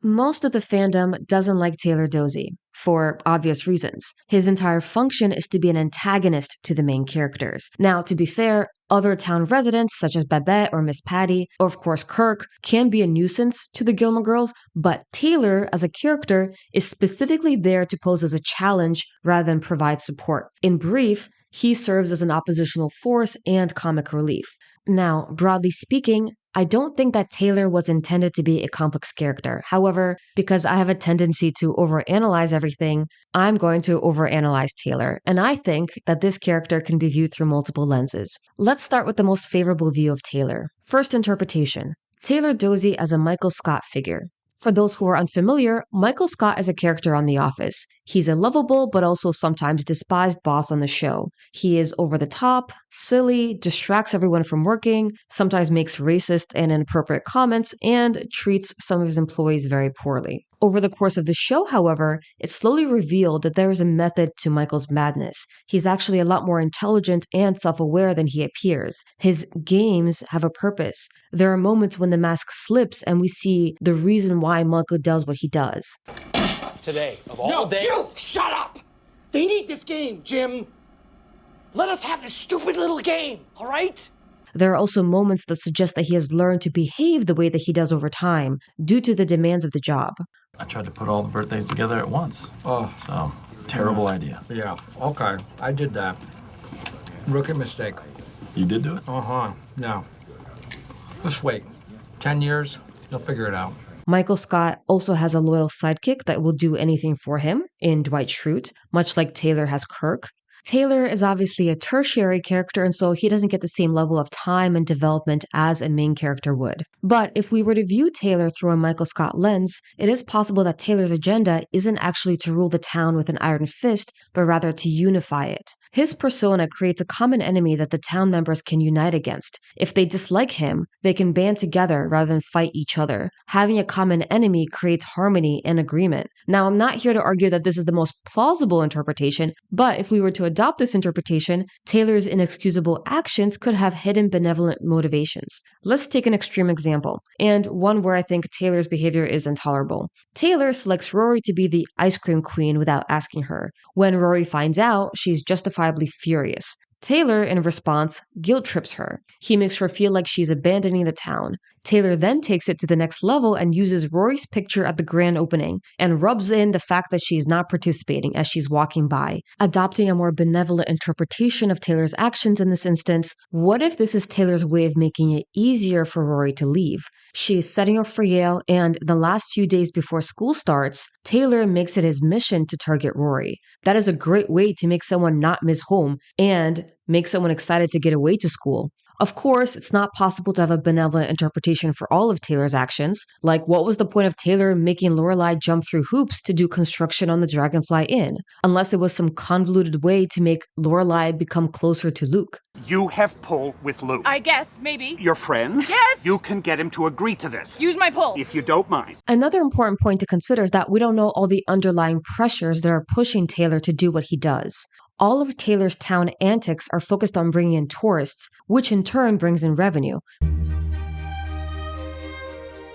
Most of the fandom doesn't like Taylor Doose, for obvious reasons. His entire function is to be an antagonist to the main characters. Now, to be fair, other town residents, such as Babette or Miss Patty, or of course Kirk, can be a nuisance to the Gilmore Girls, but Taylor, as a character, is specifically there to pose as a challenge rather than provide support. In brief, he serves as an oppositional force and comic relief. Now, broadly speaking, I don't think that Taylor was intended to be a complex character. However, because I have a tendency to overanalyze everything, I'm going to overanalyze Taylor, and I think that this character can be viewed through multiple lenses. Let's start with the most favorable view of Taylor. First interpretation. Taylor Doose as a Michael Scott figure. For those who are unfamiliar, Michael Scott is a character on The Office. He's a lovable but also sometimes despised boss on the show. He is over the top, silly, distracts everyone from working, sometimes makes racist and inappropriate comments, and treats some of his employees very poorly. Over the course of the show, however, it's slowly revealed that there is a method to Michael's madness. He's actually a lot more intelligent and self-aware than he appears. His games have a purpose. There are moments when the mask slips and we see the reason why Michael does what he does. Today, of all days... No, you shut up! They need this game, Jim. Let us have this stupid little game, all right? There are also moments that suggest that he has learned to behave the way that he does over time, due to the demands of the job. I tried to put all the birthdays together at once. Oh. So, terrible idea. Yeah, okay. I did that. Rookie mistake. You did do it? Uh-huh. No. Just wait. 10 years, you'll figure it out. Michael Scott also has a loyal sidekick that will do anything for him in Dwight Schrute, much like Taylor has Kirk. Taylor is obviously a tertiary character, and so he doesn't get the same level of time and development as a main character would. But if we were to view Taylor through a Michael Scott lens, it is possible that Taylor's agenda isn't actually to rule the town with an iron fist, but rather to unify it. His persona creates a common enemy that the town members can unite against. If they dislike him, they can band together rather than fight each other. Having a common enemy creates harmony and agreement. Now, I'm not here to argue that this is the most plausible interpretation, but if we were to adopt this interpretation, Taylor's inexcusable actions could have hidden benevolent motivations. Let's take an extreme example, and one where I think Taylor's behavior is intolerable. Taylor selects Rory to be the ice cream queen without asking her. When Rory finds out, she's justifiably furious. Taylor, in response, guilt trips her. He makes her feel like she's abandoning the town. Taylor then takes it to the next level and uses Rory's picture at the grand opening and rubs in the fact that she's not participating as she's walking by. Adopting a more benevolent interpretation of Taylor's actions in this instance, what if this is Taylor's way of making it easier for Rory to leave? She is setting up for Yale, and the last few days before school starts, Taylor makes it his mission to target Rory. That is a great way to make someone not miss home and make someone excited to get away to school. Of course, it's not possible to have a benevolent interpretation for all of Taylor's actions. Like, what was the point of Taylor making Lorelai jump through hoops to do construction on the Dragonfly Inn? Unless it was some convoluted way to make Lorelai become closer to Luke. You have pull with Luke. I guess, maybe. Your friends? Yes! You can get him to agree to this. Use my pull. If you don't mind. Another important point to consider is that we don't know all the underlying pressures that are pushing Taylor to do what he does. All of Taylor's town antics are focused on bringing in tourists, which in turn brings in revenue.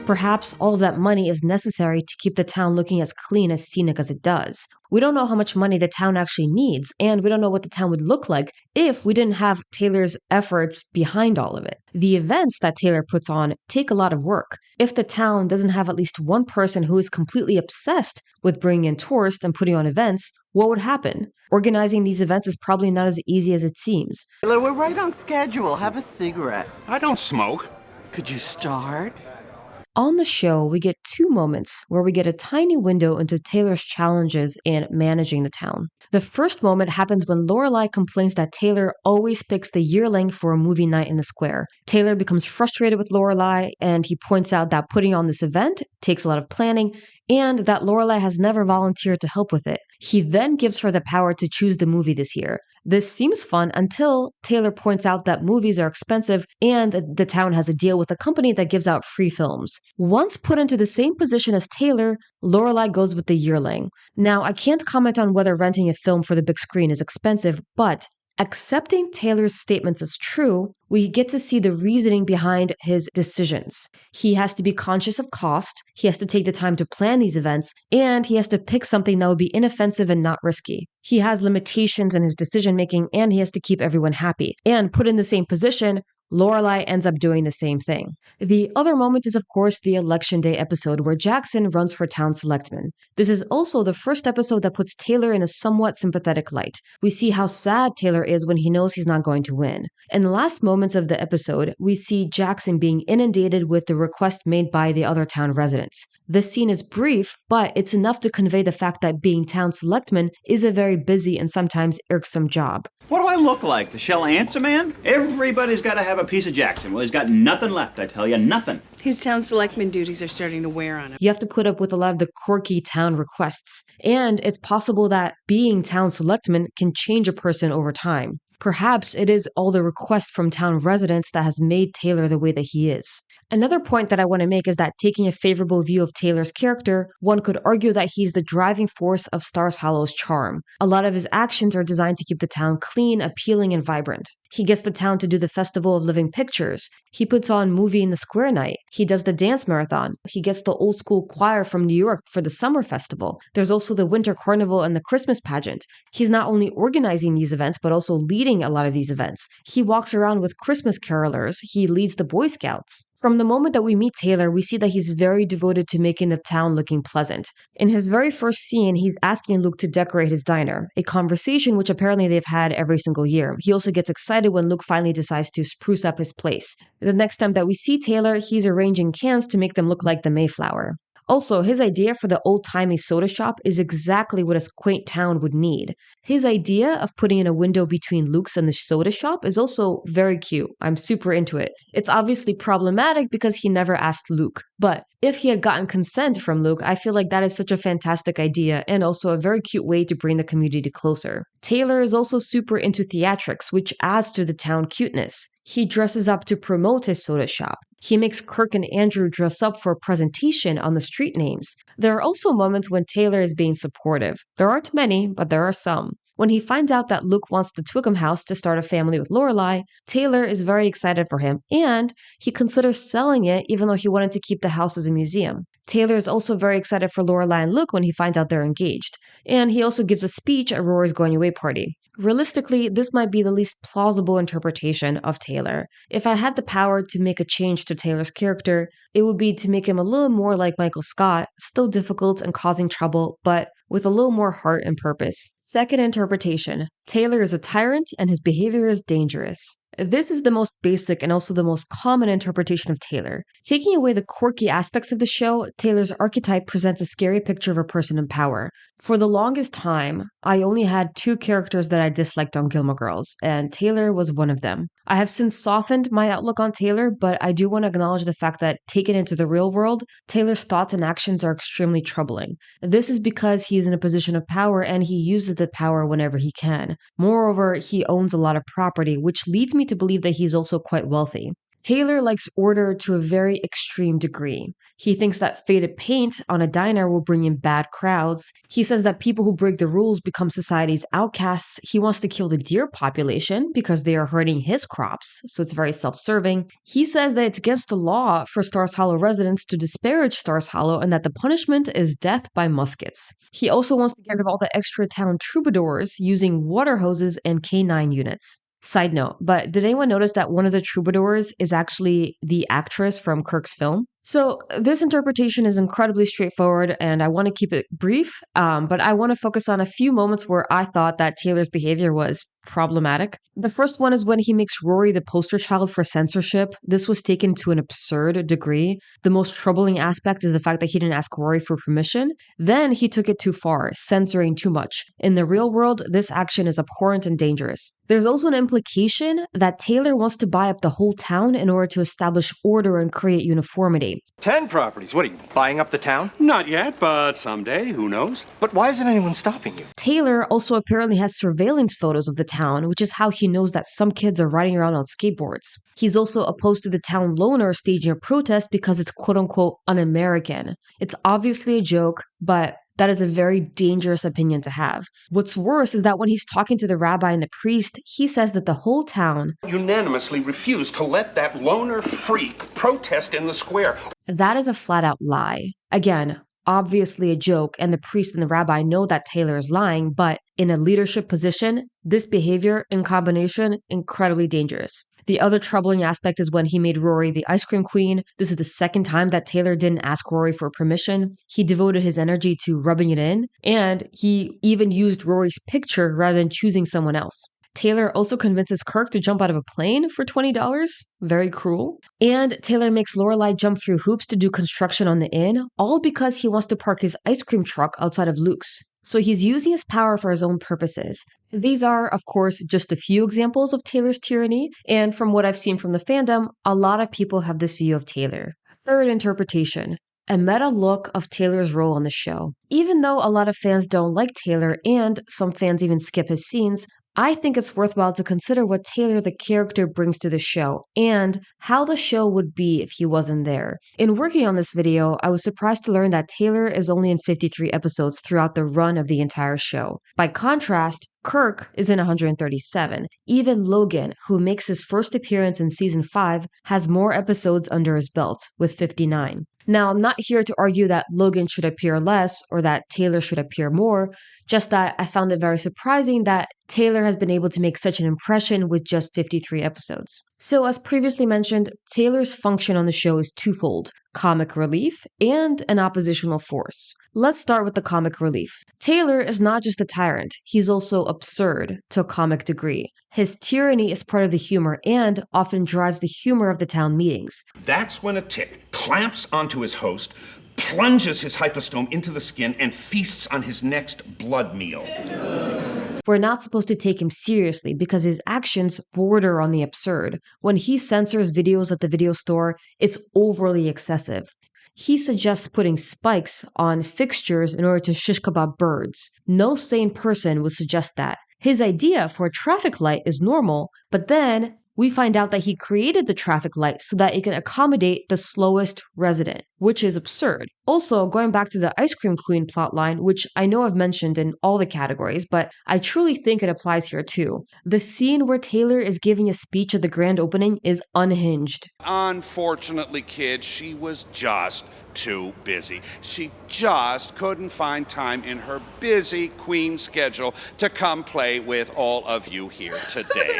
Perhaps all of that money is necessary to keep the town looking as clean as scenic as it does. We don't know how much money the town actually needs, and we don't know what the town would look like if we didn't have Taylor's efforts behind all of it. The events that Taylor puts on take a lot of work. If the town doesn't have at least one person who is completely obsessed with bringing in tourists and putting on events, what would happen? Organizing these events is probably not as easy as it seems. Taylor, we're right on schedule. Have a cigarette. I don't smoke. Could you start? On the show, we get two moments where we get a tiny window into Taylor's challenges in managing the town. The first moment happens when Lorelai complains that Taylor always picks the yearling for a movie night in the square. Taylor becomes frustrated with Lorelai, and he points out that putting on this event takes a lot of planning, and that Lorelai has never volunteered to help with it. He then gives her the power to choose the movie this year. This seems fun until Taylor points out that movies are expensive and the town has a deal with a company that gives out free films. Once put into the same position as Taylor, Lorelai goes with the yearling. Now, I can't comment on whether renting a film for the big screen is expensive, but Accepting Taylor's statements as true, we get to see the reasoning behind his decisions. He has to be conscious of cost, he has to take the time to plan these events, and he has to pick something that will be inoffensive and not risky. He has limitations in his decision making, and he has to keep everyone happy. And put in the same position, Lorelai ends up doing the same thing. The other moment is, of course, the Election Day episode where Jackson runs for town selectman. This is also the first episode that puts Taylor in a somewhat sympathetic light. We see how sad Taylor is when he knows he's not going to win. In the last moments of the episode, we see Jackson being inundated with the request made by the other town residents. This scene is brief, but it's enough to convey the fact that being town selectman is a very busy and sometimes irksome job. What do I look like? The shell answer man? Everybody's got to have a piece of Jackson. Well, he's got nothing left, I tell you, nothing. His town selectman duties are starting to wear on him. You have to put up with a lot of the quirky town requests. And it's possible that being town selectman can change a person over time. Perhaps it is all the requests from town residents that has made Taylor the way that he is. Another point that I want to make is that taking a favorable view of Taylor's character, one could argue that he's the driving force of Stars Hollow's charm. A lot of his actions are designed to keep the town clean, appealing, and vibrant. He gets the town to do the Festival of Living Pictures. He puts on Movie in the Square night. He does the dance marathon. He gets the old school choir from New York for the summer festival. There's also the winter carnival and the Christmas pageant. He's not only organizing these events, but also leading a lot of these events. He walks around with Christmas carolers. He leads the Boy Scouts. From the moment that we meet Taylor, we see that he's very devoted to making the town looking pleasant. In his very first scene, he's asking Luke to decorate his diner, a conversation which apparently they've had every single year. He also gets excited when Luke finally decides to spruce up his place. The next time that we see Taylor, he's arranging cans to make them look like the Mayflower. Also, his idea for the old-timey soda shop is exactly what a quaint town would need. His idea of putting in a window between Luke's and the soda shop is also very cute. I'm super into it. It's obviously problematic because he never asked Luke. But if he had gotten consent from Luke, I feel like that is such a fantastic idea and also a very cute way to bring the community closer. Taylor is also super into theatrics, which adds to the town cuteness. He dresses up to promote his soda shop. He makes Kirk and Andrew dress up for a presentation on the street names. There are also moments when Taylor is being supportive. There aren't many, but there are some. When he finds out that Luke wants the Twickham house to start a family with Lorelai, Taylor is very excited for him, and he considers selling it even though he wanted to keep the house as a museum. Taylor is also very excited for Lorelai and Luke when he finds out they're engaged. And he also gives a speech at Rory's going away party. Realistically, this might be the least plausible interpretation of Taylor. If I had the power to make a change to Taylor's character, it would be to make him a little more like Michael Scott, still difficult and causing trouble, but with a little more heart and purpose. Second interpretation, Taylor is a tyrant and his behavior is dangerous. This is the most basic and also the most common interpretation of Taylor. Taking away the quirky aspects of the show, Taylor's archetype presents a scary picture of a person in power. For the longest time, I only had two characters that I disliked on Gilmore Girls, and Taylor was one of them. I have since softened my outlook on Taylor, but I do want to acknowledge the fact that taken into the real world, Taylor's thoughts and actions are extremely troubling. This is because he is in a position of power and he uses the power whenever he can. Moreover, he owns a lot of property, which leads me to believe that he's also quite wealthy. Taylor likes order to a very extreme degree. He thinks that faded paint on a diner will bring in bad crowds. He says that people who break the rules become society's outcasts. He wants to kill the deer population because they are hurting his crops, so it's very self-serving. He says that it's against the law for Stars Hollow residents to disparage Stars Hollow and that the punishment is death by muskets. He also wants to get rid of all the extra town troubadours using water hoses and K9 units. Side note, but did anyone notice that one of the troubadours is actually the actress from Kirk's film? So this interpretation is incredibly straightforward and I want to keep it brief, but I want to focus on a few moments where I thought that Taylor's behavior was problematic. The first one is when he makes Rory the poster child for censorship. This was taken to an absurd degree. The most troubling aspect is the fact that he didn't ask Rory for permission. Then he took it too far, censoring too much. In the real world, this action is abhorrent and dangerous. There's also an implication that Taylor wants to buy up the whole town in order to establish order and create uniformity. 10 properties. What are you, buying up the town? Not yet, but someday, who knows? But why isn't anyone stopping you? Taylor also apparently has surveillance photos of the town, which is how he knows that some kids are riding around on skateboards. He's also opposed to the town loner staging a protest because it's quote-unquote un-American. It's obviously a joke, but That is a very dangerous opinion to have. What's worse is that when he's talking to the rabbi and the priest, he says that the whole town Unanimously refused to let that loner freak protest in the square. That is a flat out lie. Again, obviously a joke, and the priest and the rabbi know that Taylor is lying, but in a leadership position, this behavior in combination, incredibly dangerous. The other troubling aspect is when he made Rory the ice cream queen. This is the second time that Taylor didn't ask Rory for permission. He devoted his energy to rubbing it in, and he even used Rory's picture rather than choosing someone else. Taylor also convinces Kirk to jump out of a plane for $20. Very cruel. And Taylor makes Lorelai jump through hoops to do construction on the inn, all because he wants to park his ice cream truck outside of Luke's. So he's using his power for his own purposes. These are, of course, just a few examples of Taylor's tyranny, and from what I've seen from the fandom, a lot of people have this view of Taylor. Third interpretation. A meta look of Taylor's role on the show. Even though a lot of fans don't like Taylor, and some fans even skip his scenes, I think it's worthwhile to consider what Taylor the character brings to the show, and how the show would be if he wasn't there. In working on this video, I was surprised to learn that Taylor is only in 53 episodes throughout the run of the entire show. By contrast, Kirk is in 137. Even Logan, who makes his first appearance in season 5, has more episodes under his belt, with 59. Now, I'm not here to argue that Logan should appear less or that Taylor should appear more, just that I found it very surprising that Taylor has been able to make such an impression with just 53 episodes. So, as previously mentioned, Taylor's function on the show is twofold: comic relief and an oppositional force. Let's start with the comic relief. Taylor is not just a tyrant, he's also absurd to a comic degree. His tyranny is part of the humor and often drives the humor of the town meetings. That's when a tick clamps onto his host, plunges his hypostome into the skin, and feasts on his next blood meal. We're not supposed to take him seriously because his actions border on the absurd. When he censors videos at the video store, it's overly excessive. He suggests putting spikes on fixtures in order to shish kebab birds. No sane person would suggest that. His idea for a traffic light is normal, but then we find out that he created the traffic light so that it can accommodate the slowest resident, which is absurd. Also, going back to the ice cream queen plotline, which I know I've mentioned in all the categories, but I truly think it applies here too. The scene where Taylor is giving a speech at the grand opening is unhinged. Unfortunately, kid, she was just too busy. She just couldn't find time in her busy queen schedule to come play with all of you here today.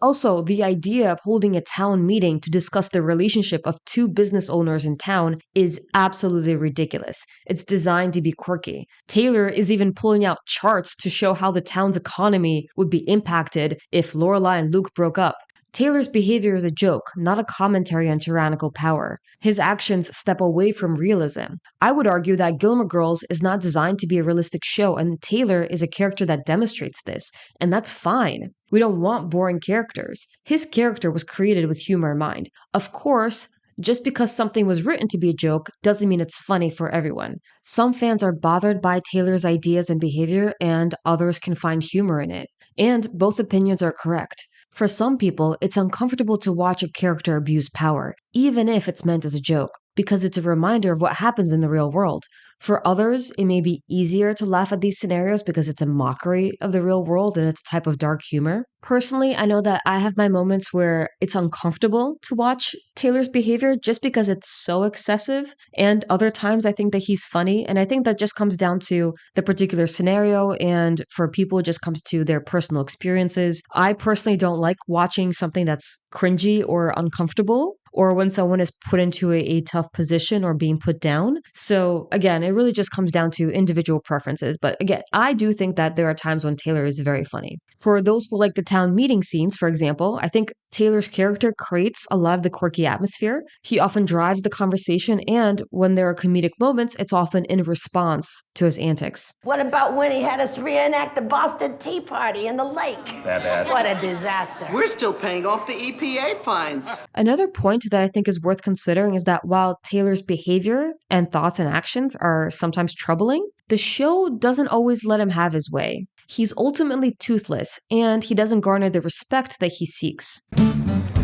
Also, the idea of holding a town meeting to discuss the relationship of two business owners in town is absolutely ridiculous. It's designed to be quirky. Taylor is even pulling out charts to show how the town's economy would be impacted if Lorelai and Luke broke up. Taylor's behavior is a joke, not a commentary on tyrannical power. His actions step away from realism. I would argue that Gilmore Girls is not designed to be a realistic show, and Taylor is a character that demonstrates this, and that's fine. We don't want boring characters. His character was created with humor in mind. Of course, just because something was written to be a joke doesn't mean it's funny for everyone. Some fans are bothered by Taylor's ideas and behavior, and others can find humor in it. And both opinions are correct. For some people, it's uncomfortable to watch a character abuse power, even if it's meant as a joke, because it's a reminder of what happens in the real world. For others, it may be easier to laugh at these scenarios because it's a mockery of the real world and its type of dark humor. Personally, I know that I have my moments where it's uncomfortable to watch Taylor's behavior just because it's so excessive, and other times I think that he's funny, and I think that just comes down to the particular scenario, and for people it just comes to their personal experiences. I personally don't like watching something that's cringy or uncomfortable, or when someone is put into a tough position or being put down. So again, it really just comes down to individual preferences. But again, I do think that there are times when Taylor is very funny. For those who like the town meeting scenes, for example, I think Taylor's character creates a lot of the quirky atmosphere. He often drives the conversation, and when there are comedic moments, it's often in response to his antics. What about when he had us reenact the Boston Tea Party in the lake? That bad? What a disaster. We're still paying off the EPA fines. Another point that I think is worth considering is that while Taylor's behavior and thoughts and actions are sometimes troubling, the show doesn't always let him have his way. He's ultimately toothless, and he doesn't garner the respect that he seeks.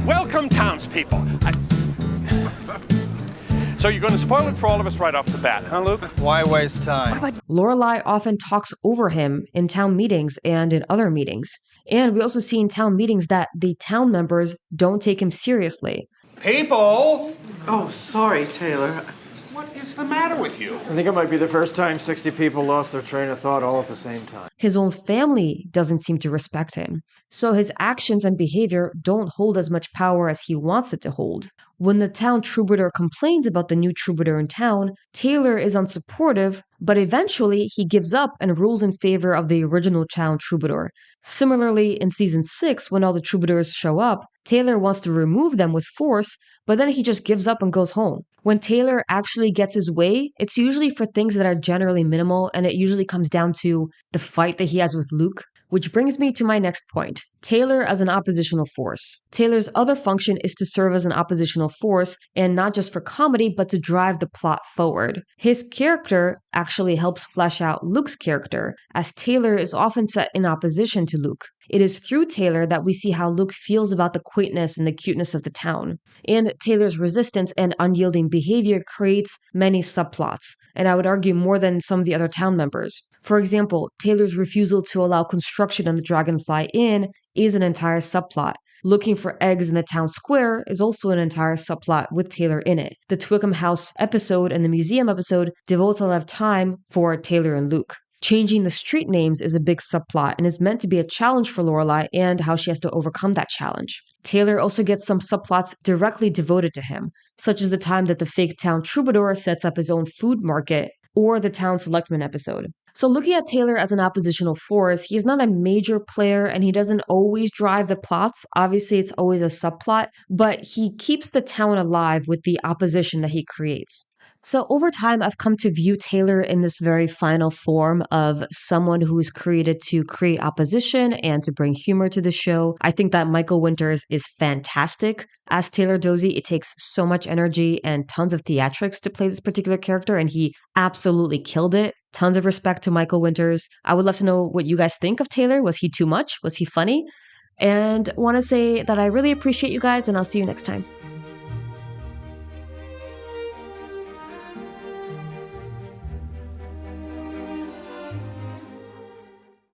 Welcome, townspeople. So you're going to spoil it for all of us right off the bat, huh, Luke? Why waste time? Lorelai often talks over him in town meetings and in other meetings. And we also see in town meetings that the town members don't take him seriously. People! Oh, sorry, Taylor. What is the matter with you? I think it might be the first time 60 people lost their train of thought all at the same time. His own family doesn't seem to respect him. So his actions and behavior don't hold as much power as he wants it to hold. When the town troubadour complains about the new troubadour in town, Taylor is unsupportive, but eventually he gives up and rules in favor of the original town troubadour. Similarly, in season 6, when all the troubadours show up, Taylor wants to remove them with force, but then he just gives up and goes home. When Taylor actually gets his way, it's usually for things that are generally minimal, and it usually comes down to the fight that he has with Luke. Which brings me to my next point. Taylor as an oppositional force. Taylor's other function is to serve as an oppositional force, and not just for comedy, but to drive the plot forward. His character actually helps flesh out Luke's character, as Taylor is often set in opposition to Luke. It is through Taylor that we see how Luke feels about the quaintness and the cuteness of the town. And Taylor's resistance and unyielding behavior creates many subplots, and I would argue more than some of the other town members. For example, Taylor's refusal to allow construction on the Dragonfly Inn is an entire subplot. Looking for eggs in the town square is also an entire subplot with Taylor in it. The Twickham House episode and the museum episode devotes a lot of time for Taylor and Luke. Changing the street names is a big subplot and is meant to be a challenge for Lorelai and how she has to overcome that challenge. Taylor also gets some subplots directly devoted to him, such as the time that the fake town troubadour sets up his own food market, or the town selectman episode. So looking at Taylor as an oppositional force, he's not a major player and he doesn't always drive the plots. Obviously, it's always a subplot, but he keeps the town alive with the opposition that he creates. So over time, I've come to view Taylor in this very final form of someone who is created to create opposition and to bring humor to the show. I think that Michael Winters is fantastic as Taylor Doose. It takes so much energy and tons of theatrics to play this particular character, and he absolutely killed it. Tons of respect to Michael Winters. I would love to know what you guys think of Taylor. Was he too much? Was he funny? And want to say that I really appreciate you guys, and I'll see you next time.